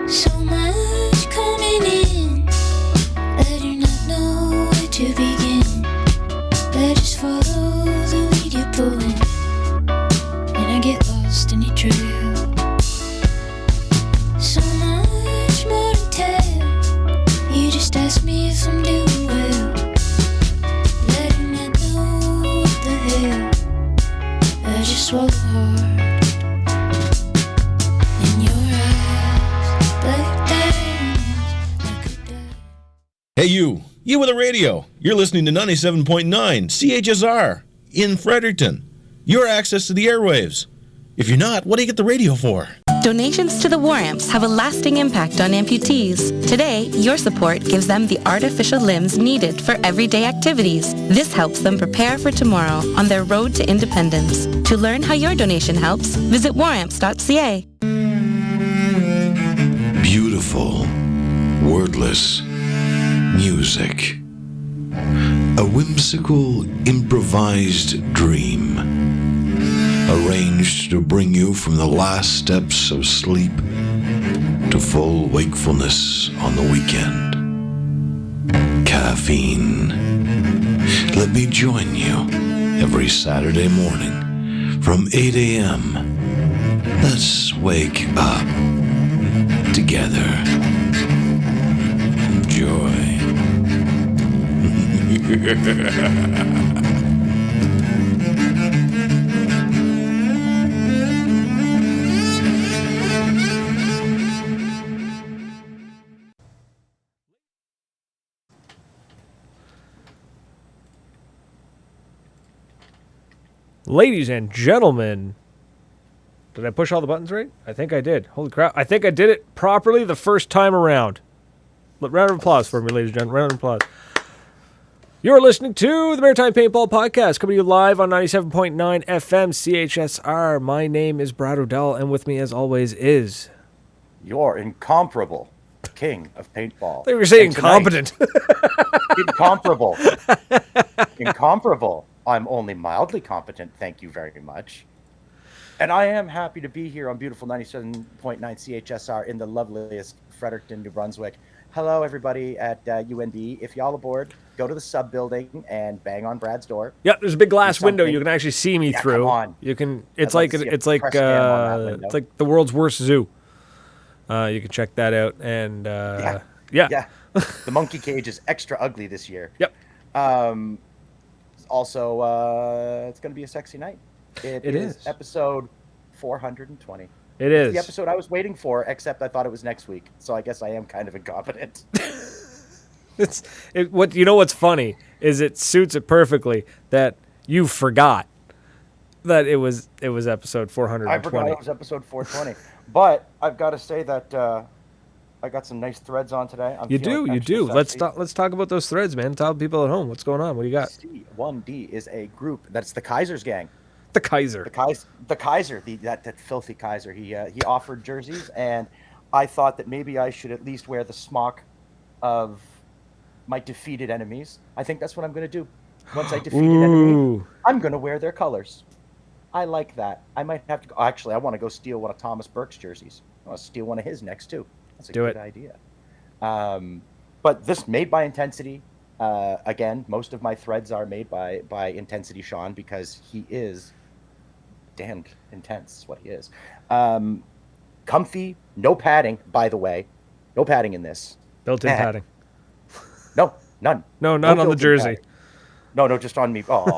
So much coming in, I do not know where to begin. I just follow the lead you're pulling, and I get lost in your trail. So much more to tell, you just ask me if I'm doing well. I do not know what the hell, I just swallow hard. Hey you with a radio. You're listening to 97.9 CHSR in Fredericton. Your access to the airwaves. If you're not, what do you get the radio for? Donations to the War Amps have a lasting impact on amputees. Today, your support gives them the artificial limbs needed for everyday activities. This helps them prepare for tomorrow on their road to independence. To learn how your donation helps, visit waramps.ca. Beautiful, wordless music. A whimsical, improvised dream. Arranged to bring you from the last steps of sleep to full wakefulness on the weekend. Caffeine. Let me join you every Saturday morning from 8 a.m. Let's wake up together. Enjoy. Ladies and gentlemen, did I push all the buttons right? I think I did. Holy crap. I think I did it properly the first time around. Round of applause for me, ladies and gentlemen. Round of applause. You're listening to the Maritime Paintball Podcast, coming to you live on 97.9 FM CHSR. My name is Brad O'Dell, and with me, as always, is... Your incomparable king of paintball. They were saying incompetent. Incomparable. Incomparable. I'm only mildly competent, thank you very much. And I am happy to be here on beautiful 97.9 CHSR in the loveliest Fredericton, New Brunswick. Hello, everybody at UND. If y'all aboard, go to the sub building and bang on Brad's door. Yep, there's a big glass window you can actually see me through. Come on. You can. It's like the world's worst zoo. You can check that out. And yeah. The monkey cage is extra ugly this year. Yep. Also, it's going to be a sexy night. It is episode 420. It is. It's the episode I was waiting for, except I thought it was next week. So I guess I am kind of incompetent. You know what's funny is it suits it perfectly that you forgot that it was episode 420. I forgot it was episode 420. But I've got to say that I got some nice threads on today. You do. Let's talk about those threads, man. Tell people at home what's going on. What do you got? C1D is a group that's the Kaiser's gang. The Kaiser, that filthy Kaiser. He offered jerseys, and I thought that maybe I should at least wear the smock of my defeated enemies. I think that's what I'm going to do. Once I defeat an enemy, I'm going to wear their colors. I like that. I might have to go. Actually, I want to go steal one of Thomas Burke's jerseys. I want to steal one of his next too. That's a good idea. But this made by Intensity. Again, most of my threads are made by Intensity Sean because he is damned intense. Is what he is. Comfy, no padding. By the way, no padding in this. Built-in padding. No, none. No, none on the jersey. Padding. No, just on me. Oh,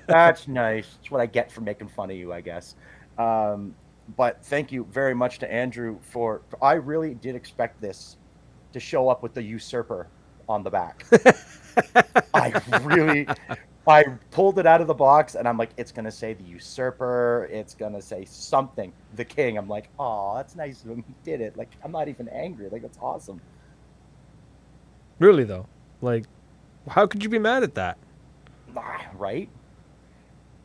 that's nice. That's what I get for making fun of you, I guess. But thank you very much to Andrew for. I really did expect this to show up with the usurper on the back. I pulled it out of the box and I'm like, it's going to say the usurper. It's going to say something. The king. I'm like, oh, that's nice of him. He did it. Like, I'm not even angry. Like, that's awesome. Really, though? Like, how could you be mad at that? Right?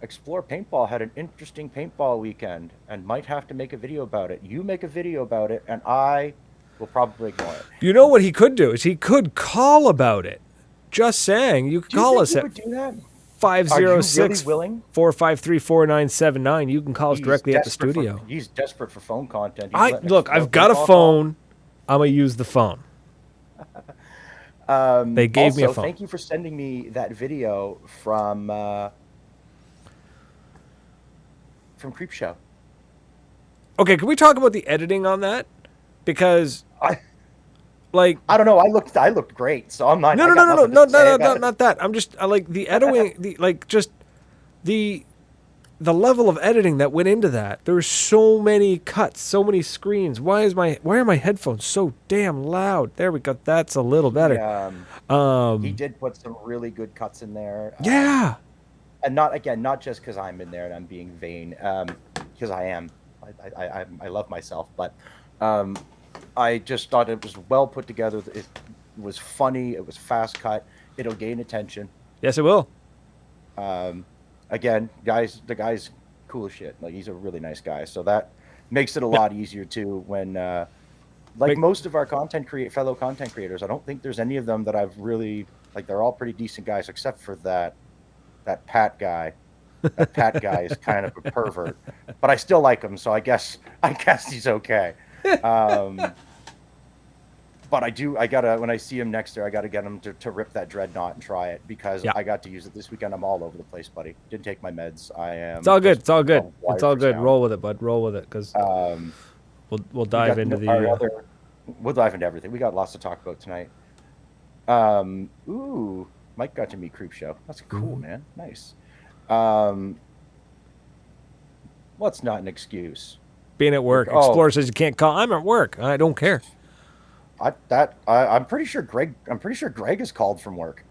Explore Paintball had an interesting paintball weekend and might have to make a video about it. You make a video about it and I will probably ignore it. You know what he could do is he could call about it. Just saying, you could call us. Would do that? 506 willing? 453 4979. You can call us directly at the studio. He's desperate for phone content. I've got a phone. I'm going to use the phone. They gave me a phone. Thank you for sending me that video from Creepshow. Okay, can we talk about the editing on that? Because I don't know. I looked great, so I'm not. No, not that. I'm just I like the editing, the level of editing that went into that. There were so many cuts, so many screens. Why are my headphones so damn loud? There we go. That's a little better. He did put some really good cuts in there. Yeah. And not just because I'm in there and I'm being vain, because I am. I love myself, but I just thought it was well put together. It was funny. It was fast cut. It'll gain attention. Yes, it will. Again, the guy's cool as shit. Like, he's a really nice guy. So that makes it a lot easier too when, most of our fellow content creators, I don't think there's any of them that I've really, they're all pretty decent guys except for that Pat guy. That Pat guy is kind of a pervert, but I still like him. So I guess he's okay. But when I see him next year, I gotta get him to rip that dreadnought and try it, because I got to use it this weekend. I'm all over the place, buddy. Didn't take my meds. I am. It's all good. It's all good. It's all good. Roll with it, bud. Roll with it, because we'll dive into we'll dive into everything. We got lots to talk about tonight. Mike got to meet Creepshow. That's cool, man. Nice. Well, it's not an excuse. Being at work. Explorer says you can't call. I'm at work. I don't care. I'm pretty sure Greg has called from work.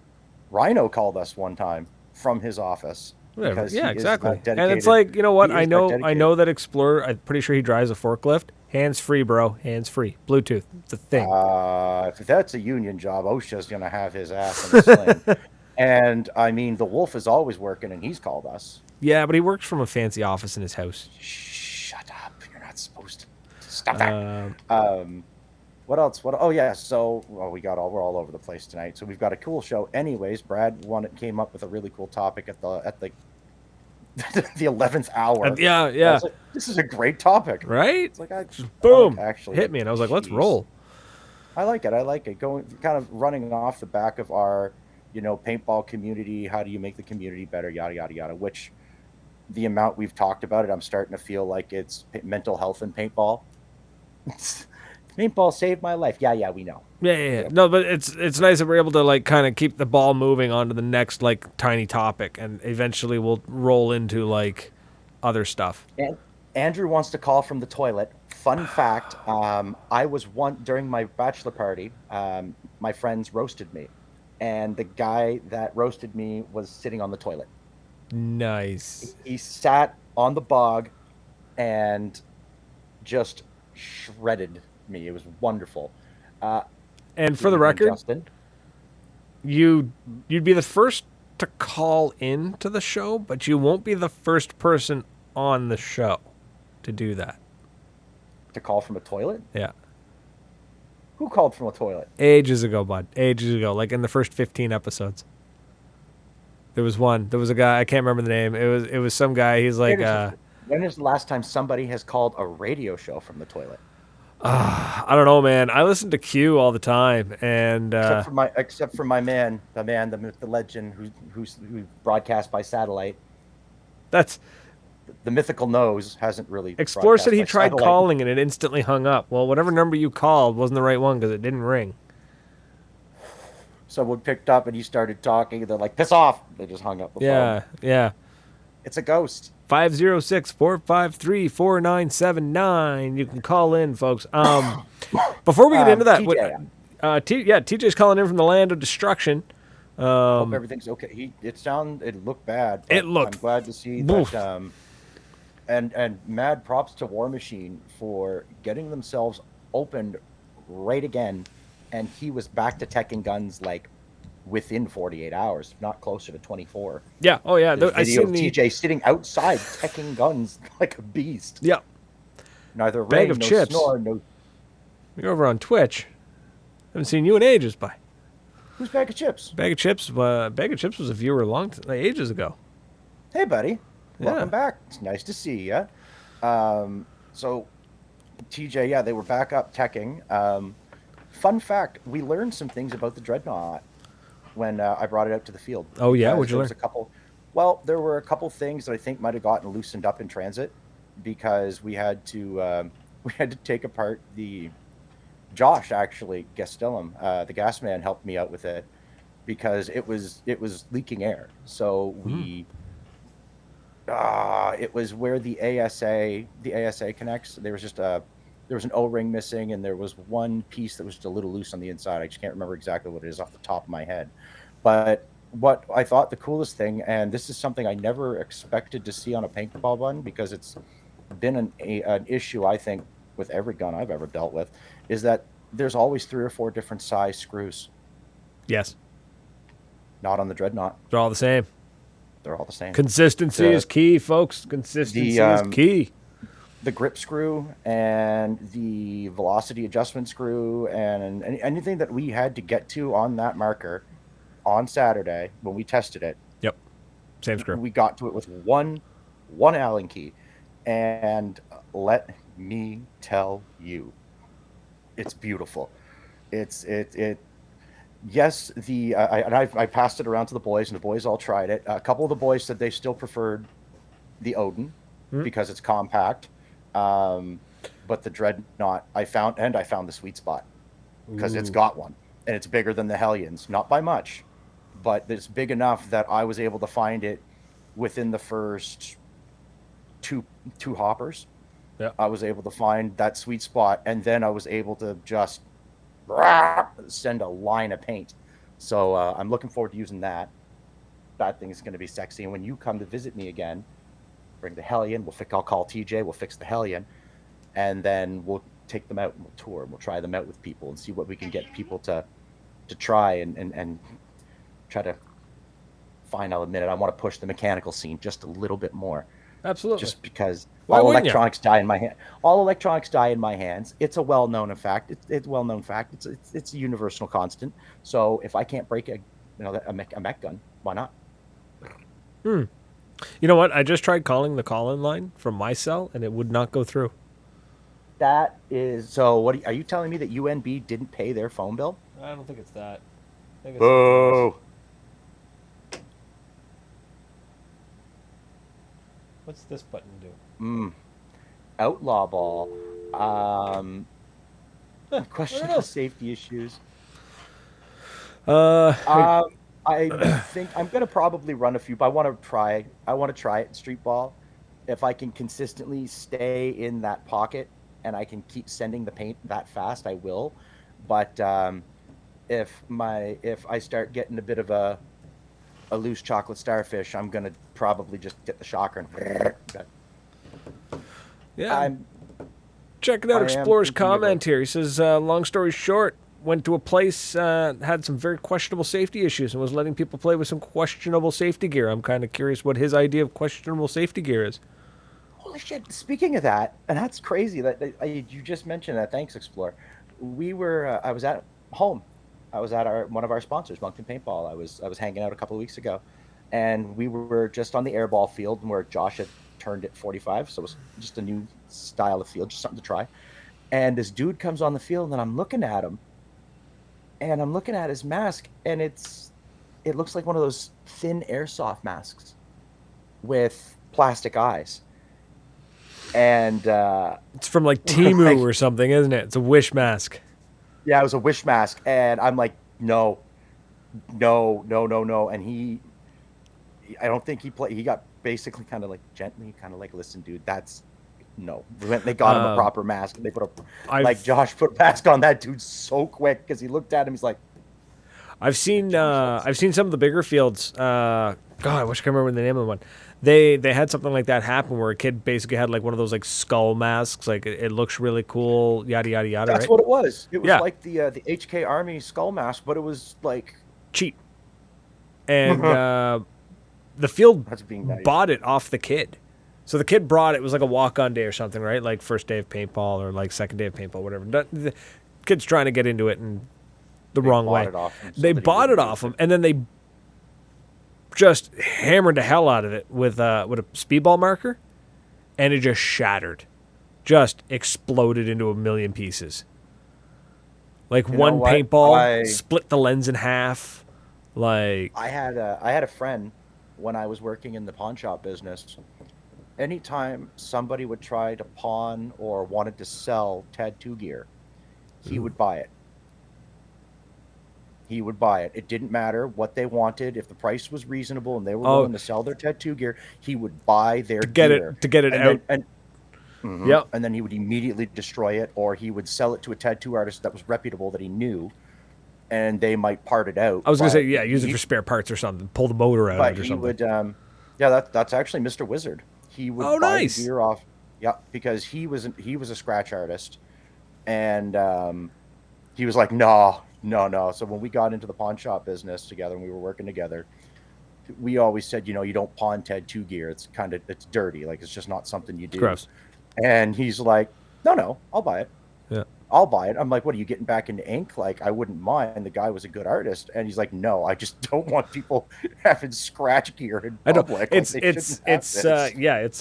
Rhino called us one time from his office. Whatever. Yeah, exactly. And it's like, you know what? I know that Explorer. I'm pretty sure he drives a forklift. Hands free, bro. Hands free. Bluetooth. It's a thing. If that's a union job, OSHA's gonna have his ass in a sling. And I mean, the Wolf is always working, and he's called us. Yeah, but he works from a fancy office in his house. Shut up! You're not supposed to. Stop that. What else? So we're all over the place tonight. So we've got a cool show. Anyways, Brad came up with a really cool topic at the 11th hour. Yeah. Like, this is a great topic, right? It's like boom, hit me, and I was like, let's roll. I like it. Going kind of running off the back of our, paintball community. How do you make the community better? Yada yada yada. Which, the amount we've talked about it, I'm starting to feel like it's mental health and paintball. Paintball saved my life. Yeah, we know. Yeah. No, but it's nice that we're able to kind of keep the ball moving onto the next tiny topic, and eventually we'll roll into other stuff. And Andrew wants to call from the toilet. Fun fact: I was during my bachelor party. My friends roasted me, and the guy that roasted me was sitting on the toilet. Nice. He sat on the bog, and just shredded me. It was wonderful. And for the record, Justin, you'd be the first to call in to the show, but you won't be the first person on the show to do that. To call from a toilet? Yeah. Who called from a toilet? Ages ago, bud. Ages ago, in the first 15 episodes. There was a guy, I can't remember the name. It was some guy. He's like, when is the last time somebody has called a radio show from the toilet? I don't know, man. I listen to Q all the time, and except for my man, the myth, the legend, who broadcast by satellite. That's the mythical nose hasn't really. Explorer said he tried calling and it instantly hung up. Well, whatever number you called wasn't the right one because it didn't ring. Someone picked up and he started talking. And they're like, "Piss off!" They just hung up the phone. Yeah. It's a ghost. 506-453-4979. You can call in, folks. Before we get into that, TJ's calling in from the land of destruction. Hope everything's okay. It looked bad. It looked. I'm glad to see that. And mad props to War Machine for getting themselves opened right again, and he was back to teching guns within 48 hours, not closer to 24. Yeah. Oh, yeah. I see TJ sitting outside teching guns like a beast. Yeah. Neither bag rain, of no chips. snore, no. You're over on Twitch. Haven't seen you in ages, bye. Who's Bag of Chips? Bag of Chips was a viewer ages ago. Hey, buddy. Yeah. Welcome back. It's nice to see you. So, TJ, yeah, they were back up teching. Fun fact, we learned some things about the Dreadnought when I brought it out to the field. Oh, yeah? Because What'd you there was learn? there were a couple things that I think might have gotten loosened up in transit because we had to take apart Josh, actually, Gastelum, the gas man, helped me out with it because it was leaking air. So it was where the ASA connects. There was an O-ring missing, and there was one piece that was just a little loose on the inside. I just can't remember exactly what it is off the top of my head. But what I thought the coolest thing, and this is something I never expected to see on a paintball button because it's been an issue, I think, with every gun I've ever dealt with, is that there's always 3 or 4 different size screws. Yes. Not on the Dreadnought. They're all the same. They're all the same. Consistency is key, folks. Consistency is key. The grip screw and the velocity adjustment screw and anything that we had to get to on that marker on Saturday when we tested it. Yep. Same screw. We got to it with one Allen key. And let me tell you, it's beautiful. Yes, I passed it around to the boys, and the boys all tried it. A couple of the boys said they still preferred the Odin because it's compact. But the Dreadnought, I found the sweet spot because it's got one, and it's bigger than the Hellions, not by much, but it's big enough that I was able to find it within the first two hoppers. Yeah. I was able to find that sweet spot, and then I was able to just send a line of paint. So I'm looking forward to using that. That thing is going to be sexy. And when you come to visit me again, bring the Hellion. I'll call TJ. We'll fix the Hellion, and then we'll take them out and we'll tour. And we'll try them out with people and see what we can get people to try and try to find. I'll admit it. I want to push the mechanical scene just a little bit more. Absolutely. Just because Why all wouldn't electronics die in my hand. All electronics die in my hands. It's a well-known fact. It's a well-known fact. It's a universal constant. So if I can't break a mech gun, why not? You know what? I just tried calling the call-in line from my cell, and it would not go through. That is so. What are you telling me that UNB didn't pay their phone bill? I don't think it's that. I think it's Oh. What's this button do? Outlaw ball. Questionable safety issues. I think I'm gonna probably run a few, but I want to try it in street ball. If I can consistently stay in that pocket and I can keep sending the paint that fast, I will. But if I start getting a bit of a loose chocolate starfish, I'm gonna probably just get the shocker and. Yeah. I'm checking out I am Explorer's thinking about- comment here. He says, long story short, went to a place, had some very questionable safety issues and was letting people play with some questionable safety gear. I'm kind of curious what his idea of questionable safety gear is. Holy shit! Speaking of that, and that's crazy that you just mentioned that. Thanks, Explorer. We were. I was at home. I was at one of our sponsors, Moncton Paintball. I was hanging out a couple of weeks ago, and we were just on the airball field where Josh had turned it 45, so it was just a new style of field, just something to try. And this dude comes on the field, and I'm looking at him, and I'm looking at his mask, and it looks like one of those thin airsoft masks with plastic eyes. And It's from like Temu or something, isn't it? It's a Wish mask. yeah, it was a Wish mask, and I'm like, no. And I don't think he got basically kind of like gently, kind of like, listen, dude, that's no. They got him a proper mask. They put Josh put a mask on that dude so quick because he looked at him. He's like, I've seen some of the bigger fields. God, I wish I could remember the name of the one. They had something like that happen where a kid basically had like one of those like skull masks. Like it looks really cool. Yada yada yada. that's right? what it was. It was Yeah. like the HK Army skull mask, but it was like cheap. And the field That's being nice. bought it off the kid. So the kid brought it was like a walk-on day or something, right? Like first day of paintball or like second day of paintball, whatever. The kid's trying to get into it, and the wrong bought way. it off him so They that he bought it wouldn't off use him, and then they just hammered the hell out of it with a speedball marker, and it just shattered, just exploded into a million pieces. Like You know one what? paintball split the lens in half. Like I had a friend when I was working in the pawn shop business. Anytime somebody would try to pawn or wanted to sell tattoo gear, he would buy it. He would buy it. It didn't matter what they wanted. If the price was reasonable and they were willing to sell their tattoo gear, he would buy their gear to get it out. Yep. And then he would immediately destroy it, or he would sell it to a tattoo artist that was reputable that he knew, and they might part it out. I was gonna say, yeah, use it for spare parts or something. Pull the motor out of it or he something. would, yeah, that's actually Mr. Wizard. He would buy the gear off, yeah, because he was a scratch artist, and he was like, no. So when we got into the pawn shop business together and we were working together, we always said, you don't pawn tattoo gear. It's dirty. Like, it's just not something you do. Gross. And he's like, no, I'll buy it. Yeah. I'll buy it. I'm like, what, are you getting back into ink? Like, I wouldn't mind. The guy was a good artist. And he's like, no, I just don't want people having scratch gear in public. It's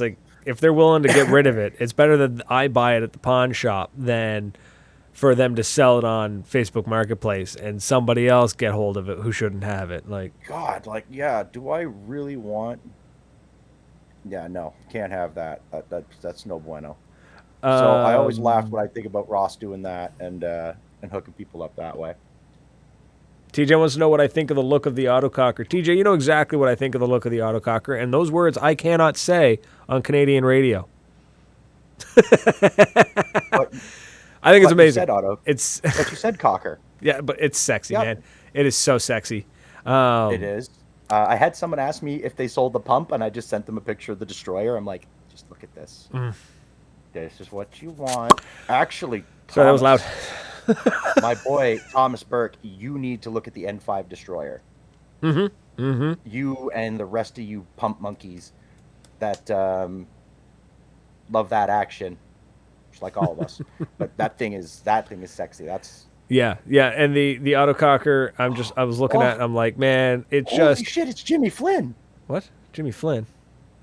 like, if they're willing to get rid of it, it's better that I buy it at the pawn shop than for them to sell it on Facebook Marketplace and somebody else get hold of it who shouldn't have it. Like, God, like, yeah, do I really want? Yeah, no, can't have that. That's no bueno. So I always laugh when I think about Ross doing that and hooking people up that way. TJ wants to know what I think of the look of the autococker. TJ, you know exactly what I think of the look of the autococker, and those words I cannot say on Canadian radio. I think it's amazing. You said auto. But you said cocker. Yeah, but it's sexy, man. It is so sexy. It is. I had someone ask me if they sold the pump, and I just sent them a picture of the destroyer. I'm like, just look at this. This is what you want. Actually, sorry, that was loud. My boy Thomas Burke, you need to look at the N5 destroyer. You and the rest of you pump monkeys that love that action. Like all of us, but that thing is sexy. That's yeah, and the autococker. I was looking at it, and I'm like, man, it's holy shit, it's Jimmy Flynn. What? Jimmy Flynn?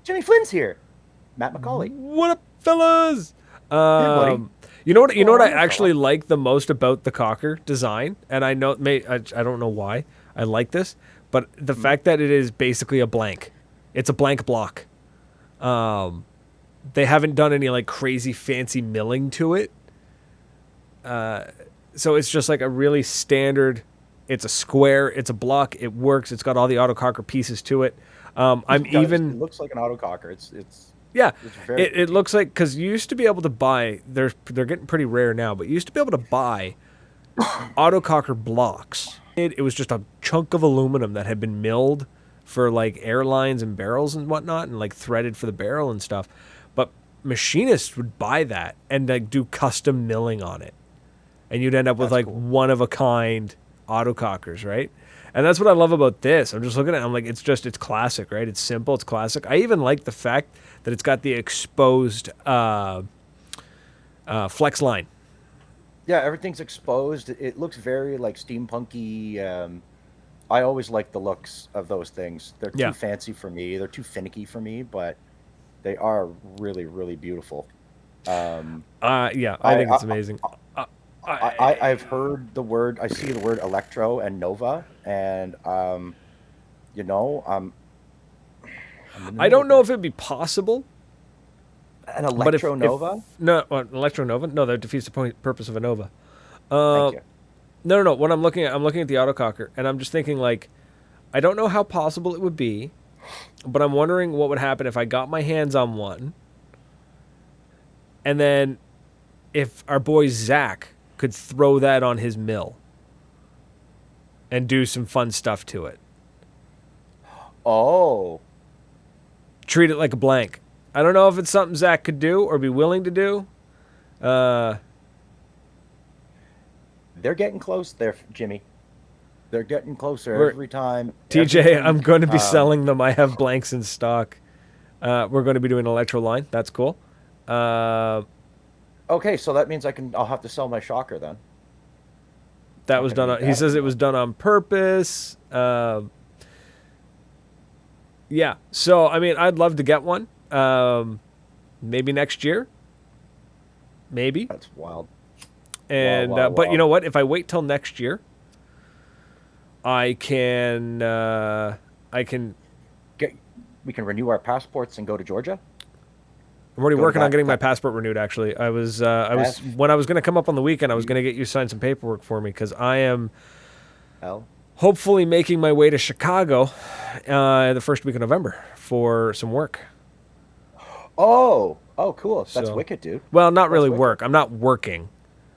Jimmy Flynn's here. Matt McCauley. What up, fellas? Hey, buddy. You know what I actually like the most about the cocker design, and I know I don't know why I like this, but the fact that it is basically a blank. It's a blank block. They haven't done any like crazy fancy milling to it. So it's just like a really standard, it's a square, it's a block, it works, it's got all the autococker pieces to it. It looks like an autococker. It looks like, because you used to be able to buy, they're getting pretty rare now, but you used to be able to buy autococker blocks. It was just a chunk of aluminum that had been milled for like airlines and barrels and whatnot, and like threaded for the barrel and stuff. But machinists would buy that and like do custom milling on it, and you'd end up with like one of a kind autocockers, right? And that's what I love about this. I'm just looking at it, I'm like, it's classic, right? It's simple, it's classic. I even like the fact that it's got the exposed flex line. Yeah, everything's exposed. It looks very like steampunky. I always like the looks of those things. They're too fancy for me. They're too finicky for me, but they are really, really beautiful. I think it's amazing. I've heard the word. I see the word electro and nova, and I don't know if it'd be possible. An electro nova? Electro nova. No, that defeats the purpose of a nova. Thank you. No. What I'm looking at the autococker, and I'm just thinking like, I don't know how possible it would be, but I'm wondering what would happen if I got my hands on one, and then if our boy Zach could throw that on his mill and do some fun stuff to it. Oh. Treat it like a blank. I don't know if it's something Zach could do or be willing to do. They're getting close there, Jimmy. They're getting closer every time. TJ, I'm going to be selling them. I have blanks in stock. We're going to be doing an electro line. That's cool. Okay, so that means I'll have to sell my shocker then. That was done. He says it was done on purpose. Yeah. So I mean, I'd love to get one. Maybe next year. Maybe. That's wild. And but you know what? If I wait till next year, I can We can renew our passports and go to Georgia. I'm already Go to working on that- getting my that- passport renewed. Actually, I was Yes. when I was going to come up on the weekend, I was going to get you to sign some paperwork for me because I am Hell. hopefully making my way to Chicago the first week of November for some work. Oh, cool. That's So- wicked, dude. Well, not really wicked. work. I'm not working.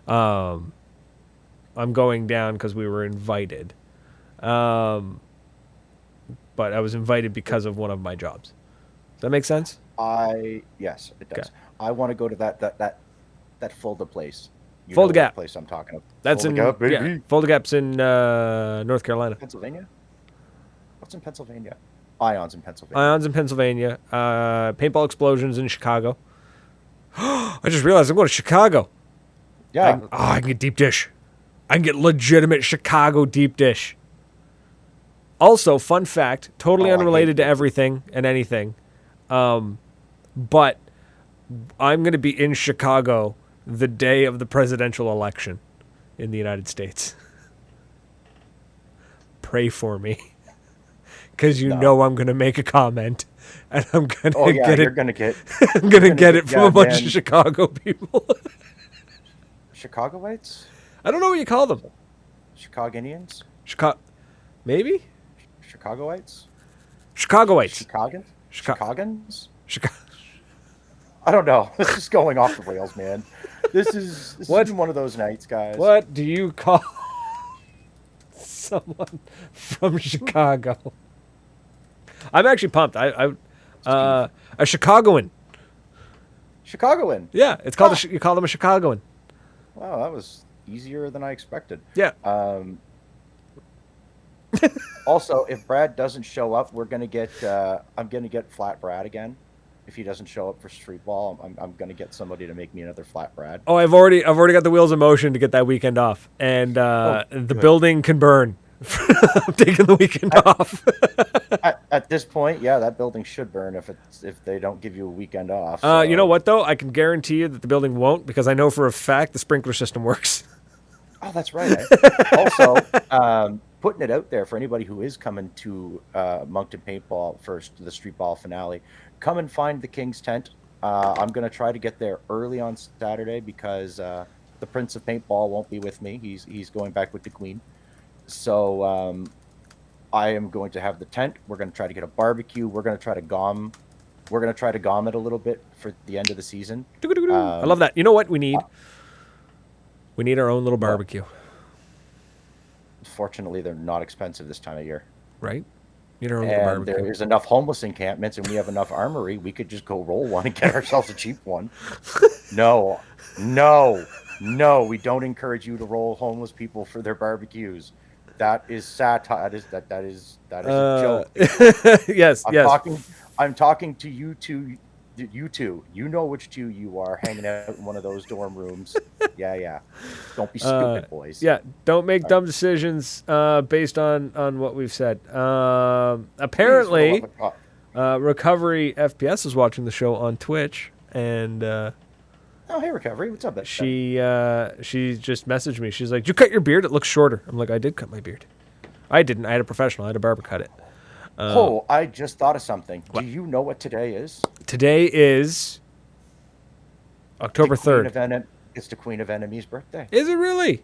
I'm going down because we were invited. But I was invited because of one of my jobs. Does that make sense? Yes, it does. Okay. I want to go to that Fulda place. You Fulda know what Gap. place I'm talking about. That's Fulda in Gap, baby. yeah. Fulda Gap's in North Carolina. Pennsylvania. What's in Pennsylvania? Ions in Pennsylvania. Ions in Pennsylvania. Paintball Explosions in Chicago. I just realized I'm going to Chicago. Yeah. I can get deep dish. I can get legitimate Chicago deep dish. Also, fun fact, totally Oh, I unrelated hate to everything and anything, but I'm going to be in Chicago the day of the presidential election in the United States. Pray for me, because you know I'm going to make a comment, and I'm going to Oh yeah, get you're it. gonna get I'm going to get it from a bunch man. of Chicago people. Chicagoites, I don't know what you call them. Chicagoians, Chicago, maybe Chicagoites, Chicagoites. Chicagans, Chicagans. Chicago. I don't know. This is going off the rails, man. This is What? one of those nights, guys. What do you call someone from Chicago? I'm actually pumped. A Chicagoan. Chicagoan. Yeah, it's called. You call them a Chicagoan. Wow, that was easier than I expected. Yeah. Also, if Brad doesn't show up, we're gonna get. I'm gonna get Flat Brad again. If he doesn't show up for Street Ball, I'm gonna get somebody to make me another Flat Brad. Oh, I've already got the wheels in motion to get that weekend off, and the good. building can burn. I'm taking the weekend off. At this point, yeah, that building should burn if they don't give you a weekend off. You know what though? I can guarantee you that the building won't because I know for a fact the sprinkler system works. Oh, that's right. Also, putting it out there for anybody who is coming to Moncton Paintball the Street Ball finale, come and find the King's tent. I'm going to try to get there early on Saturday because the Prince of Paintball won't be with me. He's going back with the Queen. So I am going to have the tent. We're going to try to get a barbecue. We're going to try to gom. We're going to try to gom it a little bit for the end of the season. I love that. You know what we need? We need our own little barbecue, Fortunately, they're not expensive this time of year. right? Need our own little And barbecue. there's enough homeless encampments, and we have enough armory. We could just go roll one and get ourselves a cheap one. No, we don't encourage you to roll homeless people for their barbecues. That is satire. That is a joke. Yes, yes. I'm talking to you two. You two. You know which two you are hanging out in one of those dorm rooms. Yeah. Don't be stupid, boys. Yeah, don't make dumb decisions based on what we've said. Apparently, Recovery FPS is watching the show on Twitch, and Oh, hey, Recovery. What's up, bitch? she just messaged me. She's like, "Did you cut your beard? It looks shorter." I'm like, "I did cut my beard. I didn't. I had a professional. I had a barber cut it." I just thought of something. Do you know what today is? Today is October The Queen 3rd. It's the Queen of Enemies' birthday. Is it really?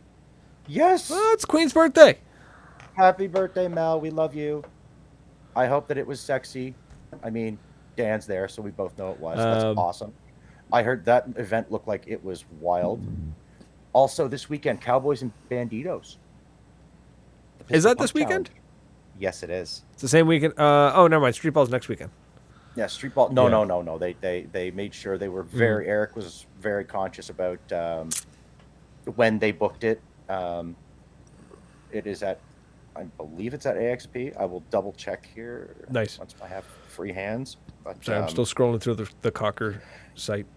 Yes. Oh, it's Queen's birthday. Happy birthday, Mel. We love you. I hope that it was sexy. I mean, Dan's there, so we both know it was. That's awesome. I heard that event looked like it was wild. Also, this weekend, Cowboys and Banditos. Is that this weekend? Yes, it is. It's the same weekend. Oh, never mind. Street Ball's next weekend. Yeah, Street Ball. No, Yeah. no. They made sure they were very. Eric was very conscious about when they booked it. It is at, I believe it's at AXP. I will double check here. Nice. Once I have free hands. But Sorry, I'm still scrolling through the Cocker site.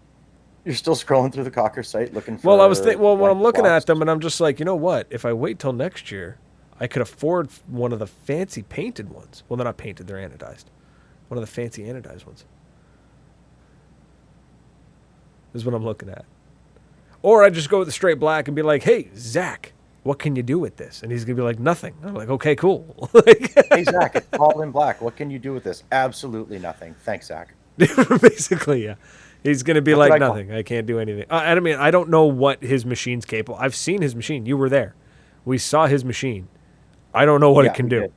You're still scrolling through the Cocker site looking for. Well, I was when like, I'm looking blocks. at them, and I'm just like, you know what? If I wait till next year, I could afford one of the fancy painted ones. Well, they're not painted; they're anodized. One of the fancy anodized ones. Is what I'm looking at. Or I just go with the straight black and be like, "Hey, Zach, what can you do with this?" And he's gonna be like, "Nothing." I'm like, "Okay, cool." Hey Zach, it's all in black. What can you do with this? Absolutely nothing. Thanks, Zach. Basically, yeah. He's gonna be That's what like, I call- "Nothing. I can't do anything." I mean, I don't know what his machine's capable. I've seen his machine. You were there. We saw his machine. I don't know what Yeah, it can we do. did.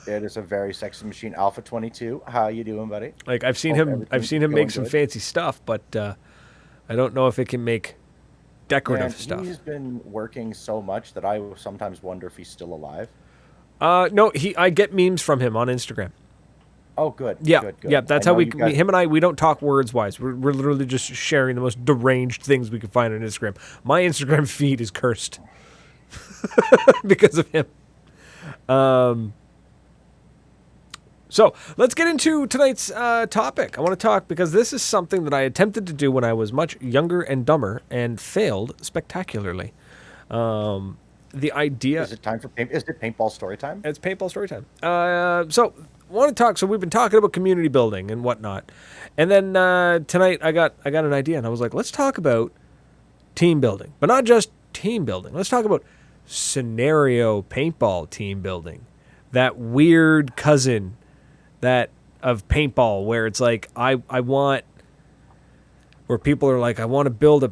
It is a very sexy machine. Alpha 22. How you doing, buddy? Like I've seen Hope him. I've everything's seen him going make some good. fancy stuff, but I don't know if it can make decorative And stuff. he's been working so much that I sometimes wonder if he's still alive. No, I get memes from him on Instagram. Oh, good. Yeah, good, good. yeah. That's I how know we, you guys- him and I, we don't talk words wise. We're literally just sharing the most deranged things we can find on Instagram. My Instagram feed is cursed because of him. So let's get into tonight's topic. I want to talk because this is something that I attempted to do when I was much younger and dumber and failed spectacularly. The idea. Is it time for paint? Is it paintball story time? It's paintball story time. So want to talk. So we've been talking about community building and whatnot, and then tonight I got an idea, and I was like, let's talk about team building, but not just team building. Let's talk about scenario paintball team building. That weird cousin that of paintball where it's like I want where people are like I want to build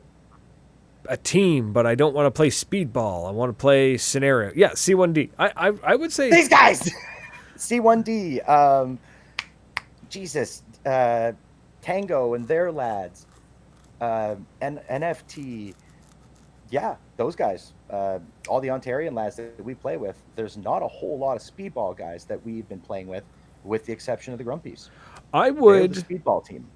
a team, but I don't want to play speedball. I want to play scenario. Yeah, C1D. I would say These guys! C1D. Jesus. Tango and their lads. NFT. Yeah, those guys. All the Ontarian lads that we play with. There's not a whole lot of speedball guys that we've been playing with the exception of the Grumpies. I They're would the speedball team.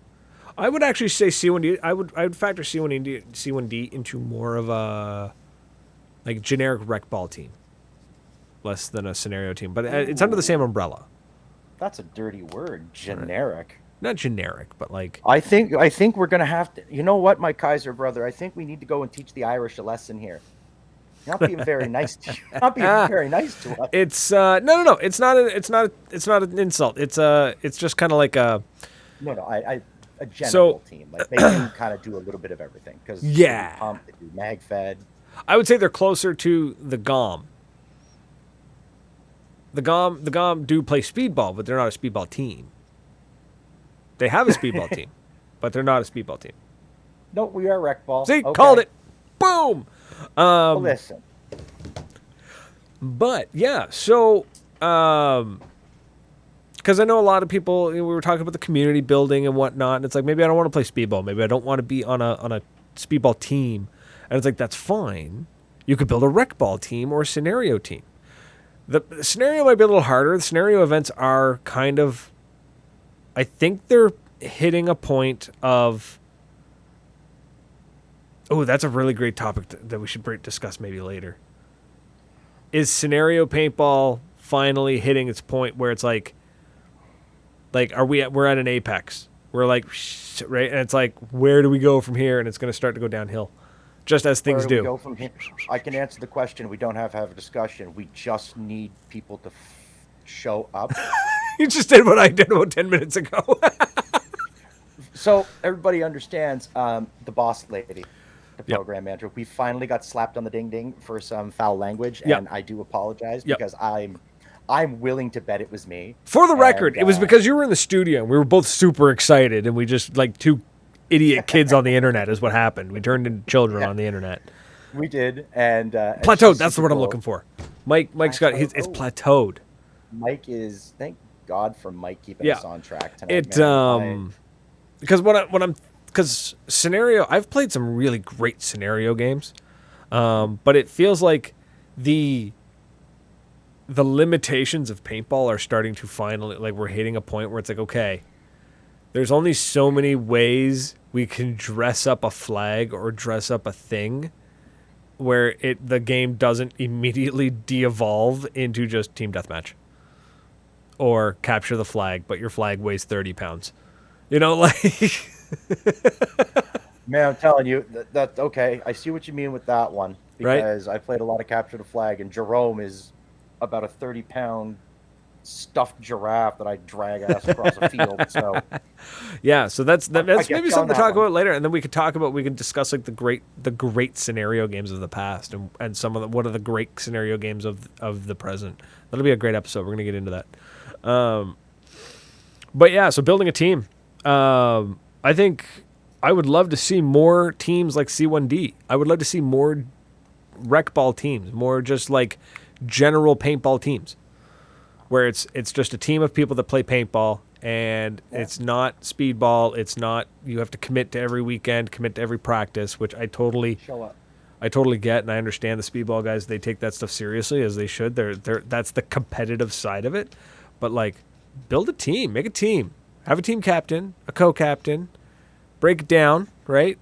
I would actually say C1D. I would factor C1D into more of a like generic rec ball team, less than a scenario team. But it's under the same umbrella. That's a dirty word. Generic. Not generic, but like I think we're gonna have to. You know what, my Kaiser brother? I think we need to go and teach the Irish a lesson here. You're not being very nice to you. Not being very nice to us. it's no. It's not an insult. It's just kind of like a No, a general team. Like they can kind of do a little bit of everything because Yeah. they do pump, they do mag fed. I would say they're closer to the GOM. The GOM do play speedball, but they're not a speedball team. They have a speedball team, but they're not a speedball team. No, we are rec ball. See, Okay. called it. Boom. Well, listen, But yeah, so because I know a lot of people. We were talking about the community building and whatnot, and it's like maybe I don't want to play speedball. Maybe I don't want to be on a speedball team, and it's like that's fine. You could build a rec ball team or a scenario team. The scenario might be a little harder. The scenario events are kind of, I think they're hitting a point of. Oh, that's a really great topic that we should discuss maybe later. Is scenario paintball finally hitting its point where it's like we're at an apex. We're like, right? And it's like, where do we go from here? And it's going to start to go downhill, just as things where do we do. go from here? I can answer the question. We don't have to have a discussion. We just need people to show up. You just did what I did about 10 minutes ago. So everybody understands the boss lady, the Yep. program manager. We finally got slapped on the ding ding for some foul language, Yep. and I do apologize Yep. because I'm willing to bet it was me. For the record, And, it was because you were in the studio and we were both super excited and we just like two idiot kids on the internet is what happened. We turned into children on the internet. we did, and it's Plateaued. just That's the super word I'm cool. looking for. Mike's got it's plateaued. Mike is thank God for Mike keeping Yeah. us on track tonight. It man. because scenario, I've played some really great scenario games, but it feels like the limitations of paintball are starting to finally, like, we're hitting a point where it's like, okay, there's only so many ways we can dress up a flag or dress up a thing where the game doesn't immediately de-evolve into just team deathmatch or capture the flag, but your flag weighs 30 pounds. You know, like Man, I'm telling you, that okay. I see what you mean with that one Right? because I played a lot of capture the flag, and Jerome is about a 30-pound stuffed giraffe that I drag ass across a field. So Yeah, so that's I that's get maybe you on something to that talk one. about later, and then we could discuss like the great scenario games of the past and some of what are the great scenario games of the present. That'll be a great episode. We're gonna get into that. But yeah, so building a team. I think I would love to see more teams like C1D. I would love to see more recball teams, more just like general paintball teams, where it's just a team of people that play paintball, and it's not speedball. It's not you have to commit to every weekend, commit to every practice, which Show up. I totally get, and I understand the speedball guys. They take that stuff seriously as they should. They're that's the competitive side of it. But like, build a team, make a team, have a team captain, a co-captain, break it down, right?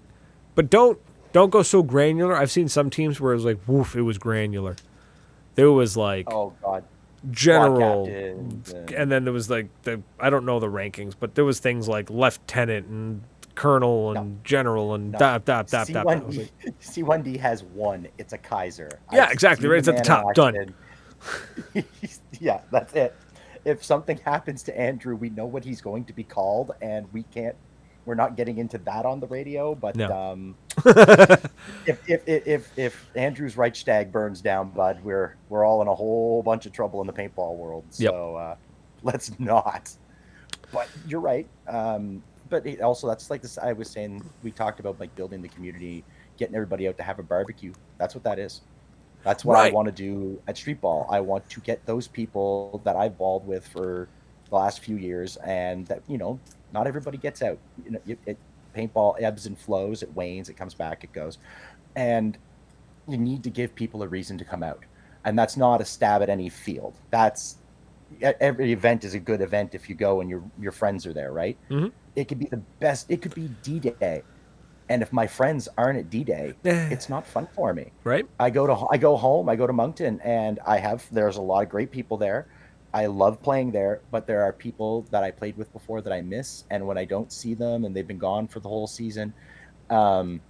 But don't go so granular. I've seen some teams where it was like, woof, it was granular. There was like Oh God. Squad general, captains and then there was like I don't know the rankings, but there was things like lieutenant and colonel and general and no. dap dap dap dap. I was C1D, like, C1D has one. It's a Kaiser. yeah, I've exactly. seen Right, it's the at the man in top. Done. action. Yeah, that's it. If something happens to Andrew, we know what he's going to be called, and we're not getting into that on the radio. But No. if Andrew's Reichstag burns down, bud, we're all in a whole bunch of trouble in the paintball world. Yep. So let's not. But you're right. But also, that's like this. I was saying, we talked about like building the community, getting everybody out to have a barbecue. That's what that is. That's what I Right. want to do at Street Ball. I want to get those people that I've balled with for the last few years, and that not everybody gets out. Paintball ebbs and flows. It wanes. It comes back. It goes, and you need to give people a reason to come out. And that's not a stab at any field. That's every event is a good event if you go and your friends are there, right? Mm-hmm. It could be the best. It could be D-Day. And if my friends aren't at D-Day, it's not fun for me. Right. I go home, I go to Moncton, and there's a lot of great people there. I love playing there, but there are people that I played with before that I miss, and when I don't see them and they've been gone for the whole season, I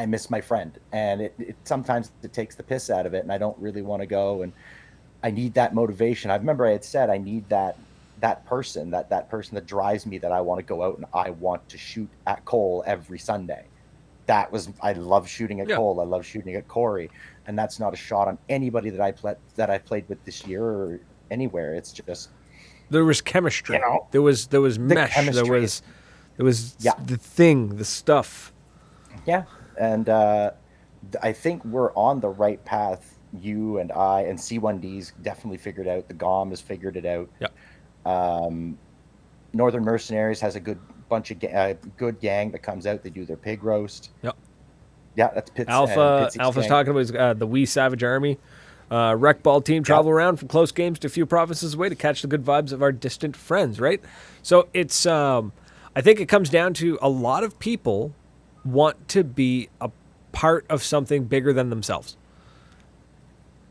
miss my friend, and it sometimes it takes the piss out of it, and I don't really want to go, and I need that motivation. I remember I had said I need that person that drives me, that I want to go out and I want to shoot at Cole every Sunday. I love shooting at Cole. I love shooting at Corey, and that's not a shot on anybody that I played with this year or anywhere. It's just There was chemistry. There was mesh. chemistry. There was the thing, the stuff. Yeah, and I think we're on the right path. You and I and C1D's definitely figured out. The GOM has figured it out. Yep. Northern Mercenaries has a good bunch of good gang that comes out. They do their pig roast. Yep. Yeah, that's Pitts. Alpha's gang. talking about his, the Wee Savage Army. Rec ball team travel around from close games to a few provinces away to catch the good vibes of our distant friends, right? So it's, I think it comes down to a lot of people want to be a part of something bigger than themselves.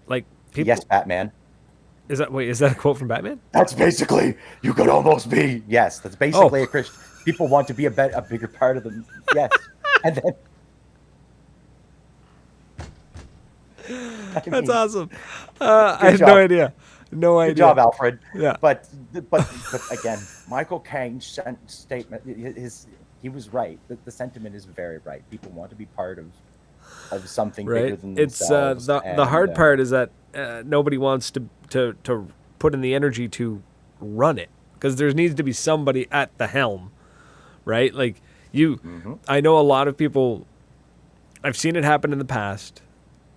Like people. Yes, Batman. Is that a quote from Batman? That's basically, you could almost be. Yes, that's basically a Christian. People want to be a bigger part of them. Yes. And then. That's awesome. I had no idea. No idea. Good job, Alfred. Yeah. But again, Michael Caine's statement, he was right. The sentiment is very right. People want to be part of something bigger than themselves. It's the hard part is that nobody wants to put in the energy to run it, because there needs to be somebody at the helm, right? Like I know a lot of people. I've seen it happen in the past,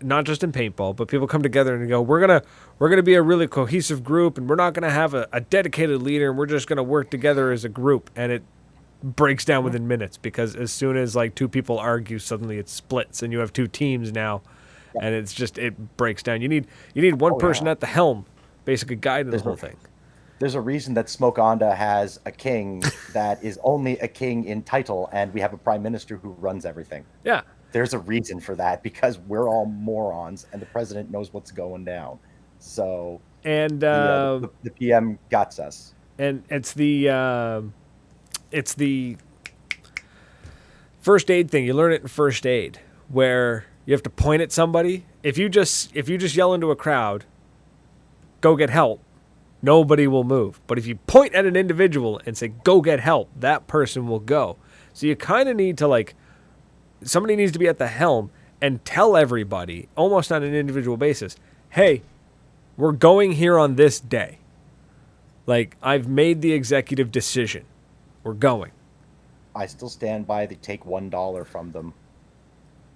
not just in paintball, but people come together and go, we're gonna be a really cohesive group, and we're not gonna have a dedicated leader, and we're just gonna work together as a group, and it breaks down within minutes, because as soon as like two people argue, suddenly it splits and you have two teams now, and it's just, it breaks down. You need one person at the helm, basically guiding the whole thing. There's a reason that Smoke Onda has a king that is only a king in title, and we have a prime minister who runs everything. Yeah. There's a reason for that, because we're all morons, and the president knows what's going down. So, and the PM guts us. first aid thing. You learn it in first aid, where you have to point at somebody. If you just yell into a crowd, go get help, nobody will move. But if you point at an individual and say, go get help, that person will go. So you kind of need to, like, somebody needs to be at the helm and tell everybody, almost on an individual basis, hey, we're going here on this day. Like, I've made the executive decision. We're going. I still stand by the take $1 from them,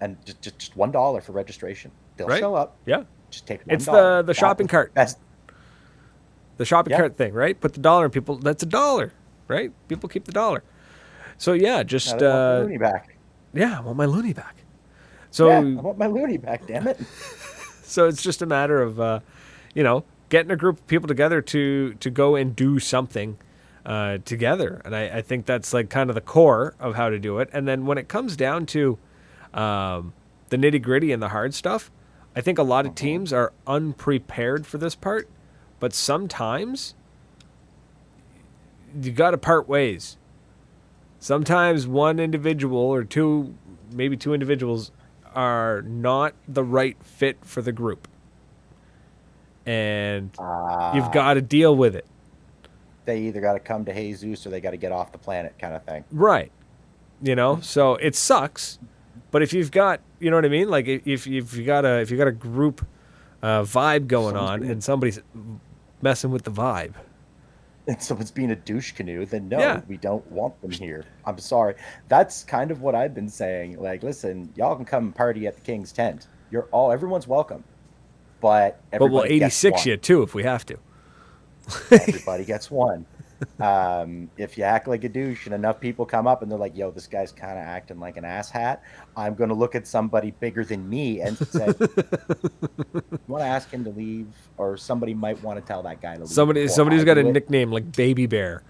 and just $1 for registration. They'll Right? show up. Yeah. Just take $1. It's the shopping cart. That's The shopping Yeah. cart thing, right? Put the dollar in people. That's $1, right? People keep the dollar. So yeah, just I want my loony back. yeah, I want my loony back. So Yeah, I want my loony back. Damn it. so it's just a matter of getting a group of people together to go and do something together, and I think that's like kind of the core of how to do it. And then when it comes down to the nitty gritty and the hard stuff, I think a lot of teams are unprepared for this part. But sometimes you got to part ways. Sometimes one individual or two, maybe two individuals, are not the right fit for the group. And you've got to deal with it. They either got to come to Jesus or they got to get off the planet, kind of thing. Right. So it sucks. But if you've got, you know what I mean? Like if you got a group vibe going on and somebody's messing with the vibe, And someone's being a douche canoe, then no, Yeah. we don't want them here. I'm sorry. That's kind of what I've been saying. Like, listen, y'all can come party at the King's tent. Everyone's welcome. But but we'll everybody gets 86 one. you too if we have to. Everybody gets one. If you act like a douche and enough people come up and they're like, yo, this guy's kind of acting like an asshat, I'm going to look at somebody bigger than me and say, you want to ask him to leave? Or somebody might want to tell that guy to leave. Somebody's before I got a do it. nickname like Baby Bear.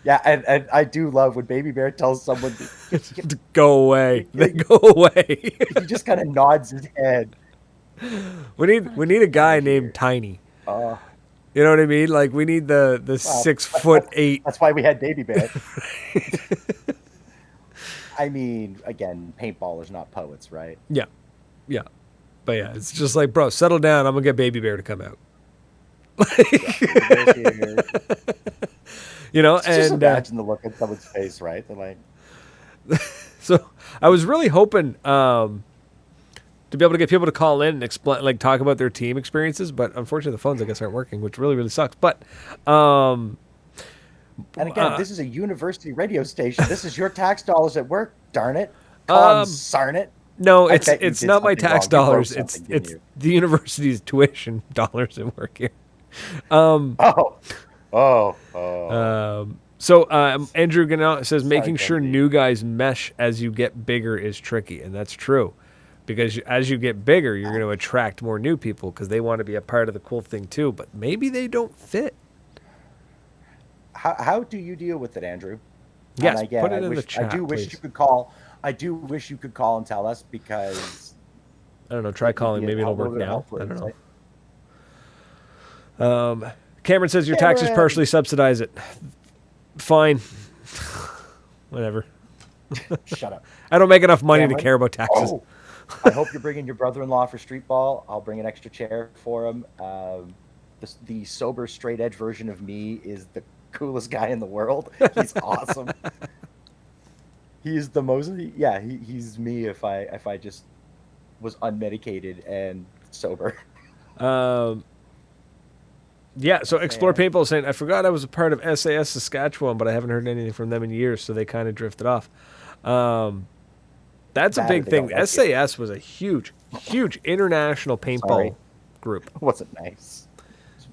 Yeah, and I do love when Baby Bear tells someone to, Go away. They go away. he just kind of nods his head. we need a guy named Tiny. Uh, You know what I mean? Like we need the 6'8". That's why we had Baby Bear. I mean, again, paintballers, not poets, right? Yeah. But yeah, it's just like, bro, settle down. I'm gonna get Baby Bear to come out. Just And imagine the look on someone's face, right? They're like, so I was really hoping to be able to get people to call in and explain, like, talk about their team experiences, but unfortunately the phones, I guess, aren't working, which really, really sucks. But and again, this is a university radio station. This is your tax dollars at work. Darn it, consarn it. no, I it's bet you it's did not my something tax wrong. You broke dollars. It's something, didn't it's you? the university's tuition dollars at work here. So Andrew Ganal says making sure Dundee. new guys mesh as you get bigger is tricky, and that's true, because as you get bigger, you're going to attract more new people because they want to be a part of the cool thing too, but maybe they don't fit. How do you deal with it, Andrew? Yes, And again, put it in the chat, I do wish please. you could call. I do wish you could call and tell us, because I don't know. Try calling. Yeah, Maybe it'll a little work bit of now. help for I don't insight. know. Cameron says your taxes Cameron! partially subsidize it. Fine. Whatever. Shut up. I don't make enough money to Cameron? care about taxes. Oh, I hope you're bringing your brother-in-law for street ball. I'll bring an extra chair for him. The sober, straight edge version of me is the coolest guy in the world. He's awesome. He's the most. Yeah, he's me if I just was unmedicated and sober. Yeah, so Explore Paintball is saying, I forgot I was a part of SAS Saskatchewan, but I haven't heard anything from them in years, so they kind of drifted off. That's a Bad, big they thing. don't like you. SAS was a huge international paintball Sorry. group. It wasn't nice.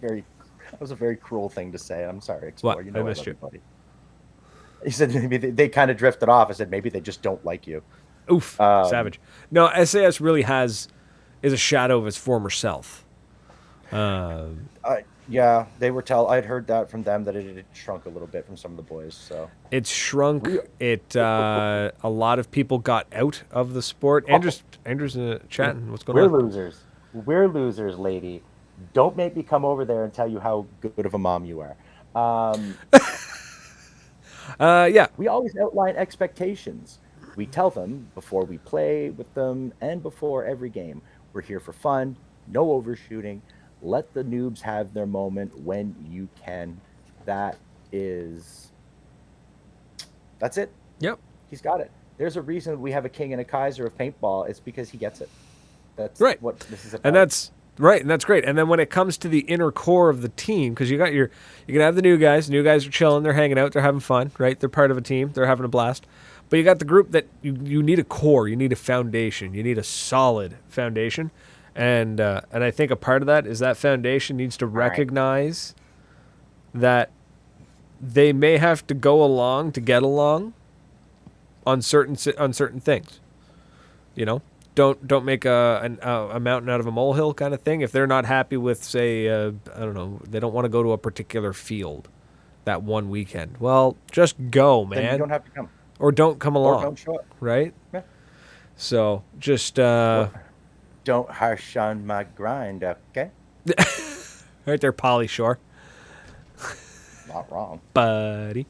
That was a very cruel thing to say. I'm sorry, Explore. What? You know I I missed love you. buddy. He said maybe they kind of drifted off. I said maybe they just don't like you. Oof, savage. No, SAS really is a shadow of its former self. Yeah, they were I'd heard that from them that it had shrunk a little bit from some of the boys. So It's shrunk. A lot of people got out of the sport. Andrew's chatting. What's going we're on? losers. We're losers, lady. Don't make me come over there and tell you how good of a mom you are. Yeah. We always outline expectations. We tell them before we play with them and before every game. We're here for fun, no overshooting. Let the noobs have their moment when you can. That is, that's it. Yep. He's got it. There's a reason we have a king and a Kaiser of paintball. It's because he gets it. That's Right. what this is about. And that's right, and that's great. And then when it comes to the inner core of the team, because you're gonna have the new guys. The new guys are chilling, they're hanging out, they're having fun, right? They're part of a team, they're having a blast. But you got the group that you need a core, you need a foundation, you need a solid foundation, and I think a part of that is that foundation needs to recognize that they may have to go along to get along on certain things. You know, don't make a mountain out of a molehill kind of thing. If they're not happy with, say, I don't know, they don't want to go to a particular field that one weekend. Well, just go, man. Then you don't have to come. Or don't come along. Or don't show up. Right? Yeah. So just Don't harsh on my grind, okay? right there, Polly Shore, Not wrong. buddy.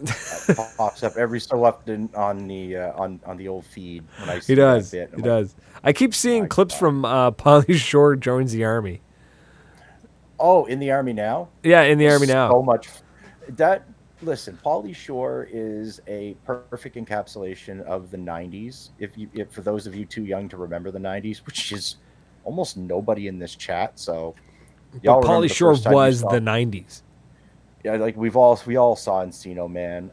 That pops up every so often on the old feed when I see He does. that bit. He does. I keep seeing my clips God. from Polly Shore joins the army. Oh, in the army now? Yeah, in the army now. So much. Listen, Pauly Shore is a perfect encapsulation of the 90s. If for those of you too young to remember the 90s, which is almost nobody in this chat, so y'all But remember Polly the Shore first time you was saw- the 90s. Yeah, like we all saw Encino Man.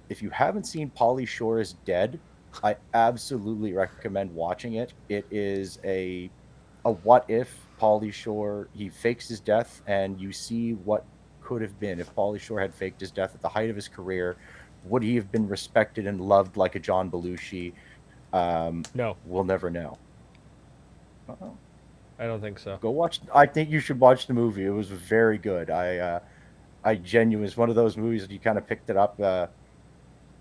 If you haven't seen Pauly Shore is Dead, I absolutely recommend watching it. It is a what if Pauly Shore, he fakes his death, and you see what could have been if Pauly Shore had faked his death at the height of his career. Would he have been respected and loved like a John Belushi? No, We'll never know. Uh-oh. I don't think so. Go watch. I think you should watch the movie. It was very good. I genuinely, it's one of those movies that you kind of picked it up